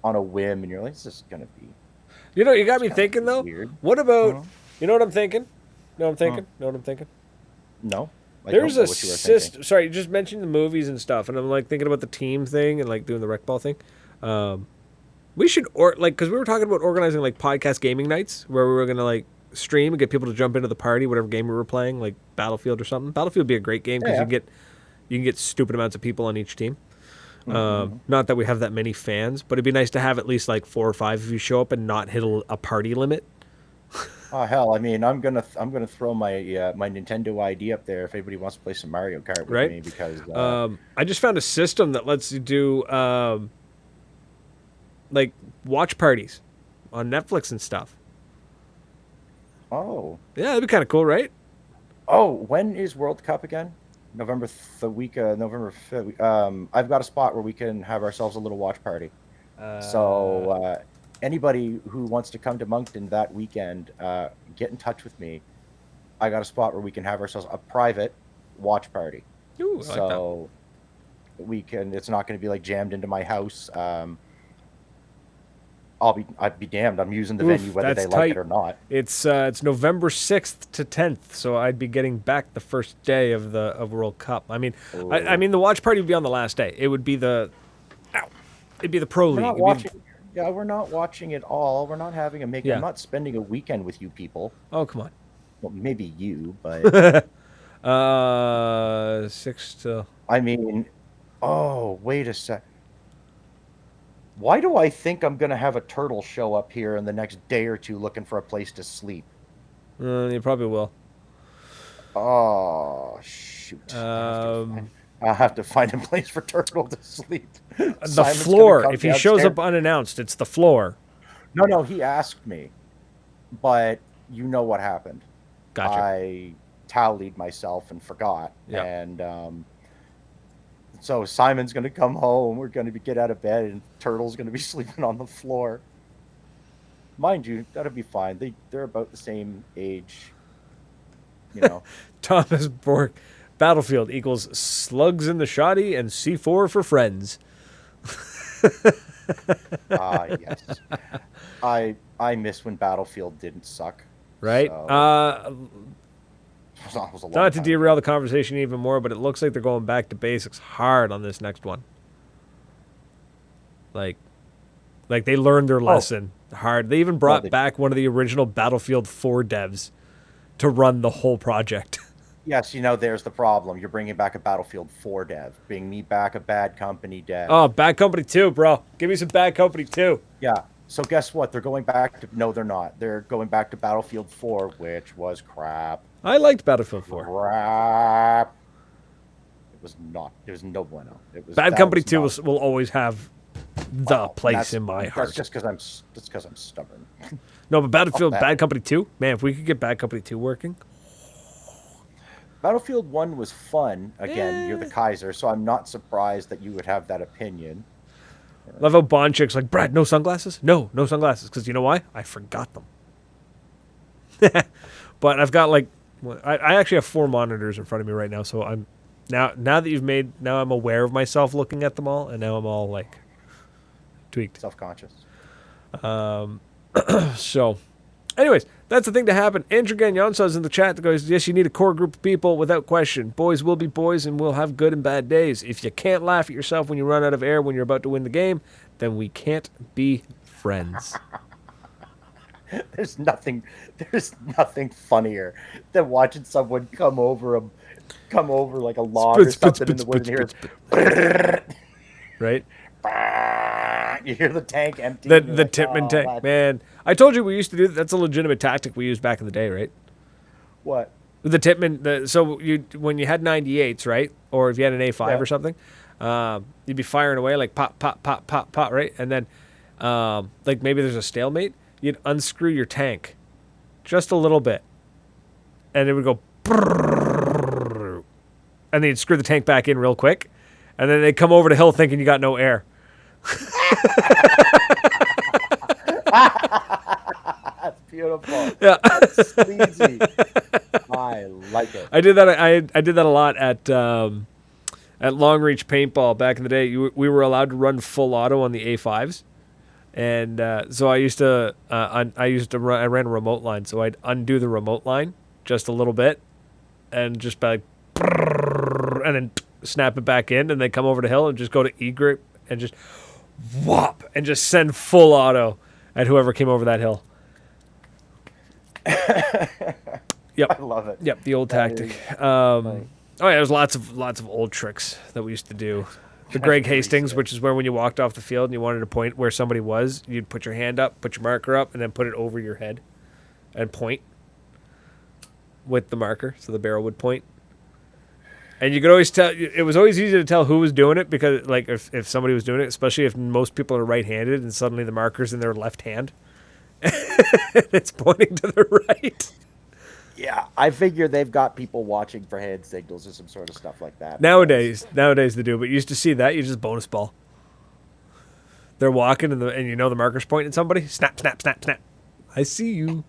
on a whim, and you're like, "This is gonna be." You know, you got me thinking though. Weird. What about? Uh-huh. You know what I'm thinking? Know what I'm thinking? Know what I'm thinking? No, I There's don't know a what you were system. thinking. Sorry, you just mentioned the movies and stuff, and I'm like thinking about the team thing and like doing the recball thing. We should because we were talking about organizing like podcast gaming nights where we were gonna like stream and get people to jump into the party, whatever game we were playing, like Battlefield or something. Battlefield would be a great game because Yeah. you can get stupid amounts of people on each team. Not that we have that many fans, but it'd be nice to have at least like 4 or 5 if you show up and not hit a party limit. Oh hell, I mean, I'm gonna throw my my Nintendo ID up there if anybody wants to play some Mario Kart with Right. me because I just found a system that lets you do like watch parties on Netflix and stuff. oh Yeah, that'd be kind of cool, right? when is World Cup again? November 5th. I've got a spot where we can have ourselves a little watch party. So anybody who wants to come to Moncton that weekend, get in touch with me. I got a spot where we can have ourselves a private watch party. Ooh, I like So we can. It's not going to be like jammed into my house. I'd be damned. I'm using the Oof, venue whether that's they like it tight. or not. It's November 6th to 10th, so I'd be getting back the first day of the World Cup. I mean, I mean the watch party would be on the last day. It would be it'd be the pro league. We're not It'd be watching. Yeah, we're not watching it all. We're not having a make. Yeah. I'm not spending a weekend with you people. oh, come on. Well, maybe you, but 6 to. I mean, oh, wait a sec. Why do I think I'm going to have a turtle show up here in the next day or two looking for a place to sleep? You probably will. Oh, shoot. I'll have to find a place for Turtle to sleep. The Simon's gonna floor. come If he shows downstairs. up unannounced, it's the floor. No, he asked me. But you know what happened. Gotcha. I tallied myself and forgot. Yeah. And so Simon's going to come home. We're going to get out of bed, and Turtle's going to be sleeping on the floor. Mind you, that'll be fine. They're about the same age. You know. Thomas Bork. Battlefield equals slugs in the shoddy and C4 for friends. Yes. I miss when Battlefield didn't suck. Right? So, that was a long Not to time derail ago. the conversation even more, but it looks like they're going back to basics hard on this next one. Like they learned their lesson hard. They even brought back one of the original Battlefield 4 devs to run the whole project. Yes, there's the problem. You're bringing back a Battlefield 4 dev. Bring me back a Bad Company dev. Oh, Bad Company 2, bro. Give me some Bad Company 2. Yeah. So guess what? They're going back to... No, they're not. They're going back to Battlefield 4, which was crap. I liked Battlefield 4. Crap. It was not. It was no bueno. Bad Company 2 will always have the place in my heart. That's just because I'm stubborn. No, but Bad Company 2? Man, if we could get Bad Company 2 working... Battlefield 1 was fun. Again, you're the Kaiser, so I'm not surprised that you would have that opinion. Love how Bonchik's like, Brad, no sunglasses? No sunglasses. Because you know why? I forgot them. But I've got I actually have 4 monitors in front of me right now, so I'm now that now I'm aware of myself looking at them all, and now I'm all like tweaked. Self-conscious. So, anyways, that's the thing to happen. Andrew Gagnon says in the chat that goes, yes, you need a core group of people without question. Boys will be boys and we'll have good and bad days. If you can't laugh at yourself when you run out of air when you're about to win the game, then we can't be friends. There's nothing funnier than watching someone come over like a log or something in the woods and hear right? You hear the tank empty. The Titman tank, man. I told you we used to do that. That's a legitimate tactic we used back in the day, right? What? The Titman. So when you had 98s, right, or if you had an A5 or something, you'd be firing away like pop, pop, pop, pop, pop, right, and then like maybe there's a stalemate. You'd unscrew your tank just a little bit, and it would go, and then you'd screw the tank back in real quick, and then they'd come over the hill thinking you got no air. That's beautiful. Yeah, that's sleazy. I like it. I did that. I did that a lot at Long Reach Paintball back in the day. We were allowed to run full auto on the A5s, and so I ran a remote line. So I'd undo the remote line just a little bit, and just be like, and then snap it back in, and then come over the hill and just go to E grip and just whop and just send full auto at whoever came over that hill. Yep. I love it. Yep, the old tactic. Oh yeah, there's lots of old tricks that we used to do. The Greg Hastings, which is where when you walked off the field and you wanted to point where somebody was, you'd put your hand up, put your marker up, and then put it over your head and point with the marker so the barrel would point. And you could always tell, it was always easy to tell who was doing it because, like, if somebody was doing it, especially if most people are right-handed and suddenly the marker's in their left hand, it's pointing to the right. Yeah, I figure they've got people watching for hand signals or some sort of stuff like that. Nowadays they do, but you used to see that, you just bonus ball. They're walking and the marker's pointing at somebody, snap, snap, snap, snap. I see you.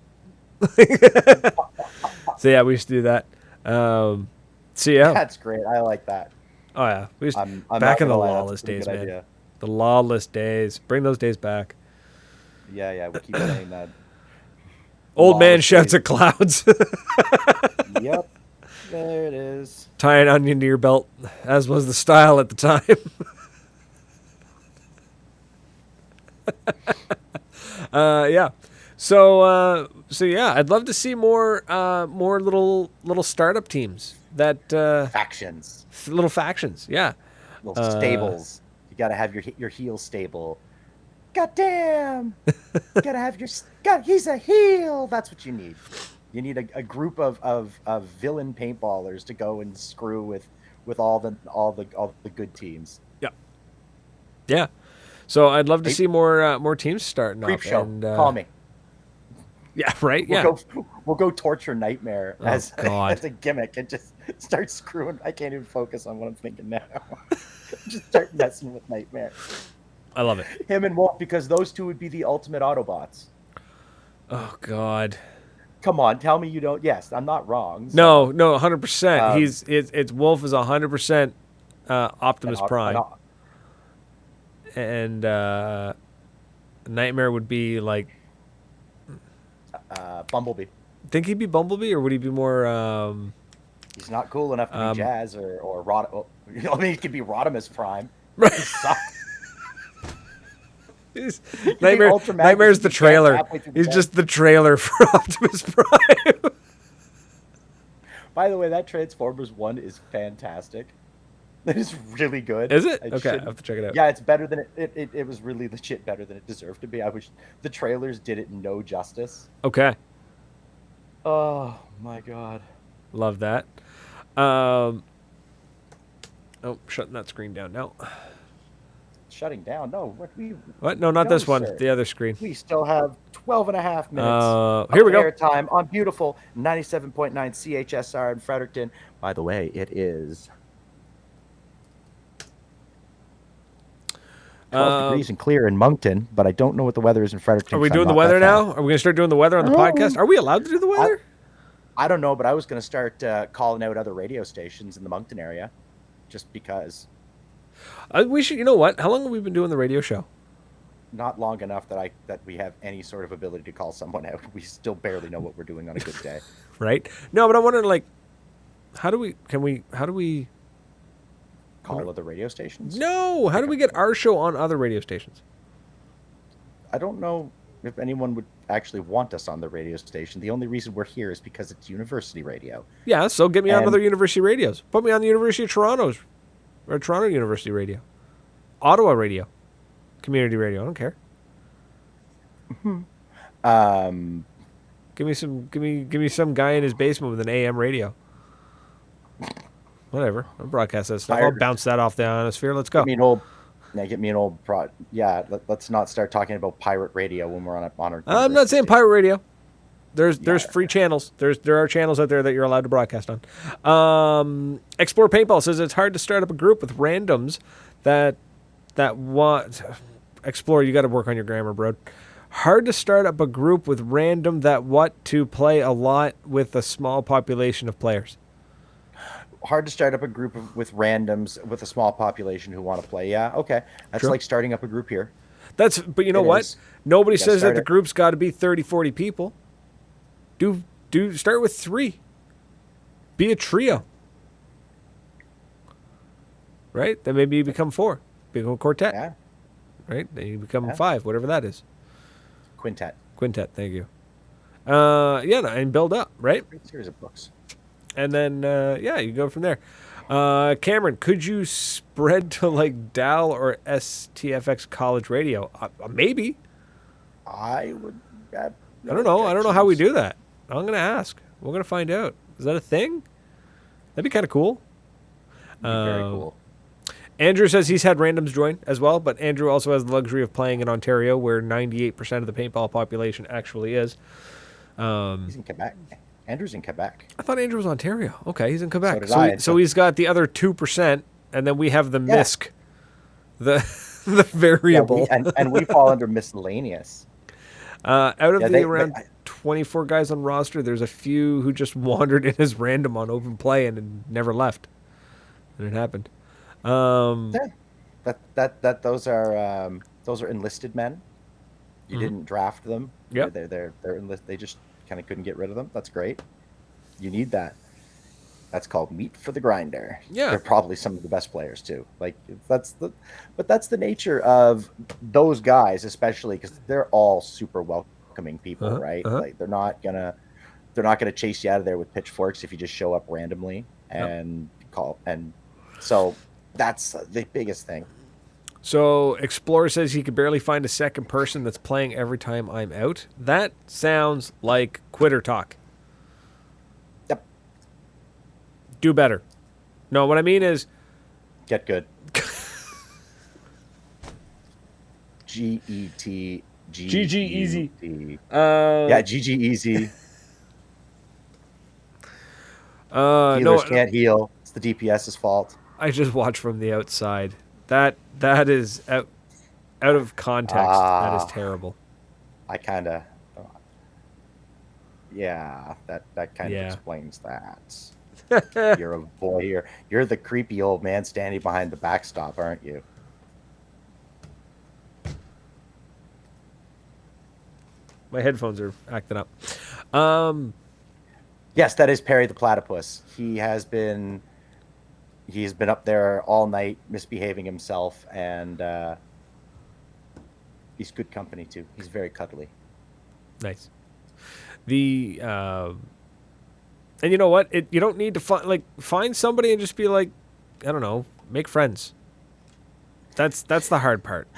So yeah, we used to do that. So yeah, that's great. I like that. Oh yeah, we used I'm back in the lie, lawless days, man. Idea. The lawless days. Bring those days back. Yeah, we keep saying that. Old man shouts at clouds. Yep, there it is. Tie an onion to your belt, as was the style at the time. Yeah. So yeah, I'd love to see more little startup teams that factions. Little factions, yeah. Little stables. You gotta have your heel stable. God damn! You gotta have he's a heel. That's what you need. You need a group of villain paintballers to go and screw with all the good teams. Yeah. Yeah. So I'd love to see more teams starting Creep up. show. And, call me. Yeah, right. Yeah. We'll go torture Nightmare as a gimmick and just start screwing. I can't even focus on what I'm thinking now. Just start messing with Nightmare. I love it. Him and Wolf, because those two would be the ultimate Autobots. Oh God. Come on, tell me you don't. Yes, I'm not wrong. So. No, 100%. It's Wolf is 100% Optimus Prime, and Nightmare would be like Bumblebee. Think he'd be Bumblebee, or would he be more? He's not cool enough to be Jazz or Rod. I mean, he could be Rodimus Prime. Right. Nightmare's the trailer. He's just the trailer for Optimus Prime. By the way, that Transformers 1 is fantastic. It is really good. Is it? Okay, I have to check it out. Yeah, it's better than it was really legit better than it deserved to be. I wish the trailers did it no justice. Okay. Oh my god. Love that. Oh, shutting that screen down now. Shutting down? No. What? No, not this one. Sir. The other screen. We still have 12 and a half minutes. Here we go. Airtime on beautiful 97.9 CHSR in Fredericton. By the way, it is 12 degrees and clear in Moncton, but I don't know what the weather is in Fredericton. Are we doing the weather now? Are we going to start doing the weather on the podcast? Are we allowed to do the weather? I don't know, but I was going to start calling out other radio stations in the Moncton area, just because. We should. You know what? How long have we been doing the radio show? Not long enough that we have any sort of ability to call someone out. We still barely know what we're doing on a good day. Right? No, but I'm wondering, like, how do we call other radio stations? No, how do we get our show on other radio stations? I don't know if anyone would actually want us on the radio station. The only reason we're here is because it's university radio. Yeah, so get me on other university radios. Put me on the University of Toronto's or Toronto University Radio, Ottawa Radio, community radio. I don't care. Give me some guy in his basement with an AM radio. Whatever. I'll broadcast that stuff. I'll bounce that off the ionosphere. Let's go. Get me an old let's not start talking about pirate radio when we're on our. I'm not saying pirate radio. There's free channels. There are channels out there that you're allowed to broadcast on. Explore Paintball says it's hard to start up a group with randoms that want. Explore, you got to work on your grammar, bro. Hard to start up a group with random that want to play a lot with a small population of players. Hard to start up a group with randoms with a small population who want to play. Yeah, okay. That's like starting up a group here. But you know what? Nobody says that the group's got to be 30, 40 people. Start with 3. Be a trio. Right? Then maybe you become 4. Become a quartet. Yeah. Right? Then you become 5, whatever that is. Quintet, thank you. And build up, right? Great series of books. And then, you go from there. Cameron, could you spread to like DAL or STFX college radio? Maybe. I would. I don't know. I don't know how we do that. I'm going to ask. We're going to find out. Is that a thing? That'd be kind of cool. Very cool. Andrew says he's had randoms join as well, but Andrew also has the luxury of playing in Ontario, where 98% of the paintball population actually is. He's in Quebec. Andrew's in Quebec. I thought Andrew was Ontario. Okay, he's in Quebec. So he's got the other 2%, and then we have the MISC, the variable. Yeah, and we fall under miscellaneous. Out of the around 24 guys on roster, there's a few who just wandered in as random on open play and never left. And it happened. Those are enlisted men. You didn't draft them. Yeah, they're enlisted. They just kind of couldn't get rid of them. That's great. You need that. That's called meat for the grinder. Yeah, they're probably some of the best players too. But that's the nature of those guys, especially because they're all super welcoming people, right? Like they're not gonna chase you out of there with pitchforks if you just show up randomly and call. And so that's the biggest thing. So Explorer says he could barely find a second person that's playing every time I'm out. That sounds like quitter talk. Yep. Do better. No, what I mean is... Get good. GET. GG easy. Yeah, GG easy. Healers can't heal. It's the DPS's fault. I just watched from the outside. That is out of context. That is terrible. I kind of... Yeah, that kind of explains that. You're a boy here. You're the creepy old man standing behind the backstop, aren't you? My headphones are acting up. Yes, that is Perry the Platypus. He's been up there all night misbehaving himself, and He's good company too. He's very cuddly. Nice. The and you know what? You don't need to find somebody and just be like, I don't know, make friends. That's the hard part.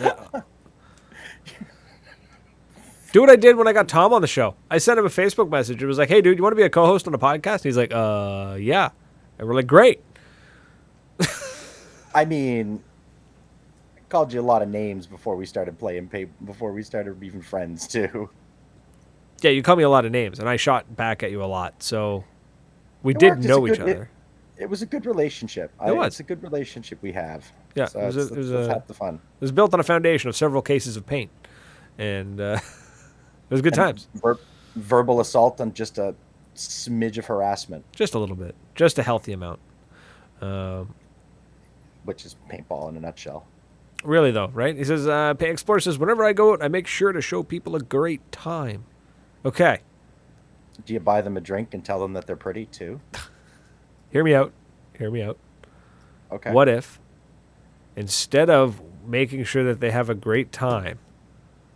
Do what I did when I got Tom on the show. I sent him a Facebook message. It was like, hey, dude, you want to be a co-host on a podcast? And he's like, yeah. And we're like, great. I mean, I called you a lot of names before we started before we started being friends too. Yeah, you called me a lot of names, and I shot back at you a lot. So we did know each other. It was a good relationship. It's a good relationship we have. Yeah, so it was half the fun. It was built on a foundation of several cases of paint, and it was good times. Verbal assault and just a smidge of harassment. Just a little bit. Just a healthy amount. Which is paintball in a nutshell. Really, though, right? He says, Explorer says, whenever I go out, I make sure to show people a great time. Okay. Do you buy them a drink and tell them that they're pretty, too? Hear me out. Okay. What if, instead of making sure that they have a great time...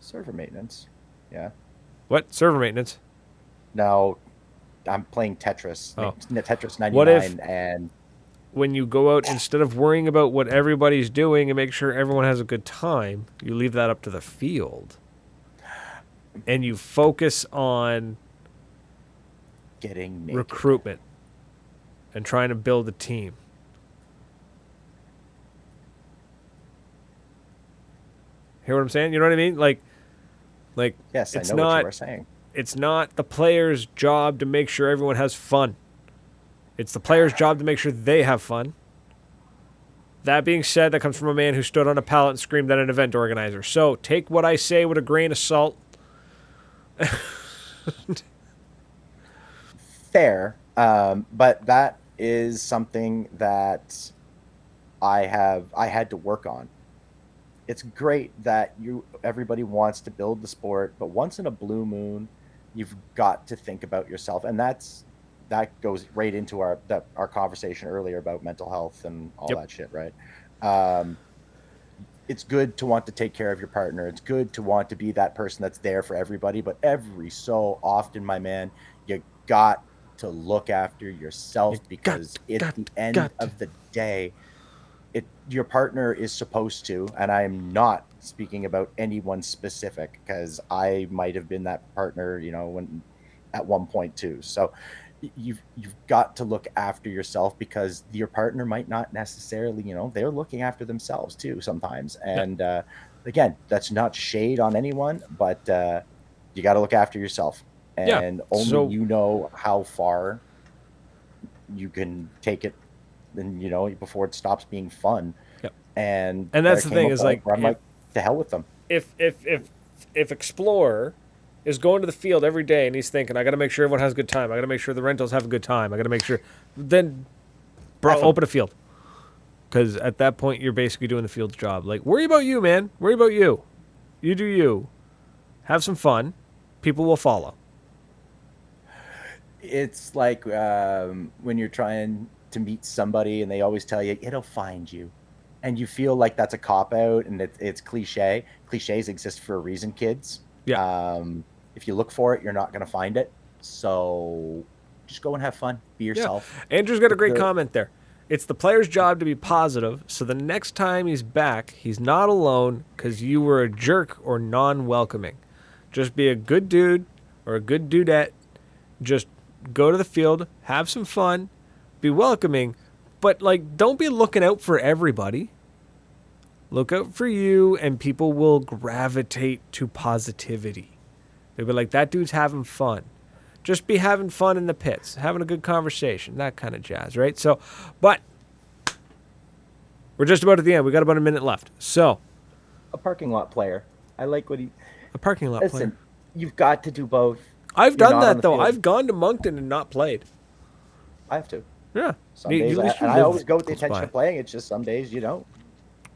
Server maintenance. Yeah. What? Server maintenance? No, I'm playing Tetris. Oh. Tetris 99. What if, and when you go out, instead of worrying about what everybody's doing and make sure everyone has a good time, you leave that up to the field? And you focus on getting naked. Recruitment and trying to build a team. Hear what I'm saying? You know what I mean? Like yes, it's I know not, what you were saying. It's not the player's job to make sure everyone has fun. It's the player's job to make sure they have fun. That being said, that comes from a man who stood on a pallet and screamed at an event organizer. So take what I say with a grain of salt. Fair, but that is something that I had to work on. It's great that everybody wants to build the sport, but once in a blue moon, you've got to think about yourself, and that goes right into our conversation earlier about mental health and all that shit, right? It's good to want to take care of your partner. It's good to want to be that person that's there for everybody. But every so often, my man, you got to look after yourself because at the end of the day, your partner is supposed to, and I am not speaking about anyone specific because I might have been that partner, at one point too. So you've got to look after yourself because your partner might not necessarily, they're looking after themselves too sometimes. And again, that's not shade on anyone, but you got to look after yourself, and only you know how far you can take it, and before it stops being fun. And that's the thing is I'm like, to hell with them. If Explorer is going to the field every day and he's thinking, I got to make sure everyone has a good time. I got to make sure the rentals have a good time. I got to make sure. Then, bro, open a field. Because at that point, you're basically doing the field's job. Like, worry about you, man. Worry about you. You do you. Have some fun. People will follow. It's like when you're trying to meet somebody and they always tell you, it'll find you. And you feel like that's a cop-out and it's cliche. Cliches exist for a reason, kids. Yeah. If you look for it, you're not going to find it. So just go and have fun. Be yourself. Yeah. Andrew's got a great comment there. It's the player's job to be positive, so the next time he's back, he's not alone because you were a jerk or non-welcoming. Just be a good dude or a good dudette. Just go to the field, have some fun, be welcoming, but don't be looking out for everybody. Look out for you, and people will gravitate to positivity. They'll be like, that dude's having fun. Just be having fun in the pits, having a good conversation, that kind of jazz, right? So, but we're just about at the end. We got about a minute left. So, a parking lot player. I like what he. A parking lot player. Listen, you've got to do both. I've done that though. I've gone to Moncton and not played. I have to. Yeah. Some days, and I always go with the intention of playing. It's just some days you don't.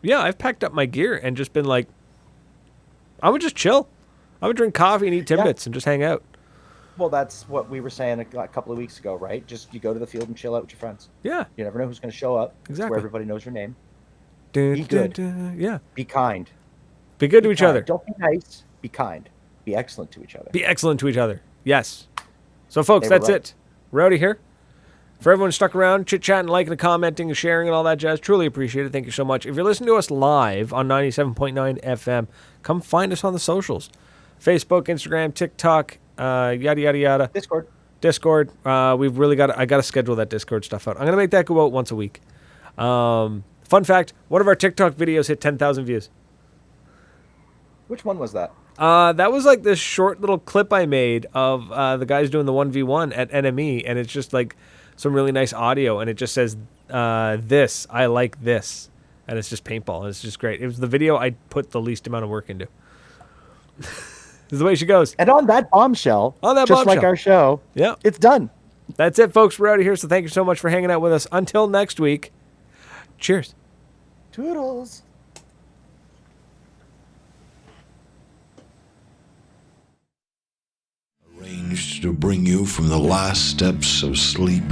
Yeah, I've packed up my gear and just been like, I would just chill. I would drink coffee and eat Timbits and just hang out. Well, that's what we were saying a couple of weeks ago, right? Just you go to the field and chill out with your friends. Yeah. You never know who's going to show up. Exactly. It's where everybody knows your name. Be good. Yeah. Be kind. Be good to each kind. other. Don't be nice. Be kind. Be excellent to each other. Be excellent to each other. Yes. So, folks, They were that's right. it. We're out of here. For everyone stuck around, chit-chatting, liking, and commenting, and sharing, and all that jazz, truly appreciate it. Thank you so much. If you're listening to us live on 97.9 FM, come find us on the socials. Facebook, Instagram, TikTok, yada, yada, yada. Discord. We've really got. I got to schedule that Discord stuff out. I'm gonna make that go out once a week. Fun fact: one of our TikTok videos hit 10,000 views. Which one was that? That was like this short little clip I made of the guys doing the 1v1 at NME, and it's just like some really nice audio, and it just says this. I like this, and it's just paintball, and it's just great. It was the video I put the least amount of work into. This is the way she goes. And on that bombshell, like our show, yeah, it's done. That's it, folks. We're out of here, so thank you so much for hanging out with us. Until next week, cheers. Toodles. Arranged to bring you from the last steps of sleep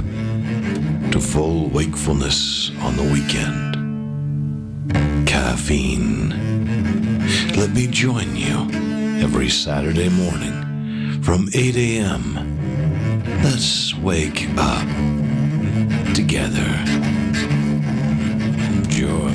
to full wakefulness on the weekend. Caffeine. Let me join you every Saturday morning from 8 a.m. Let's wake up together. Enjoy.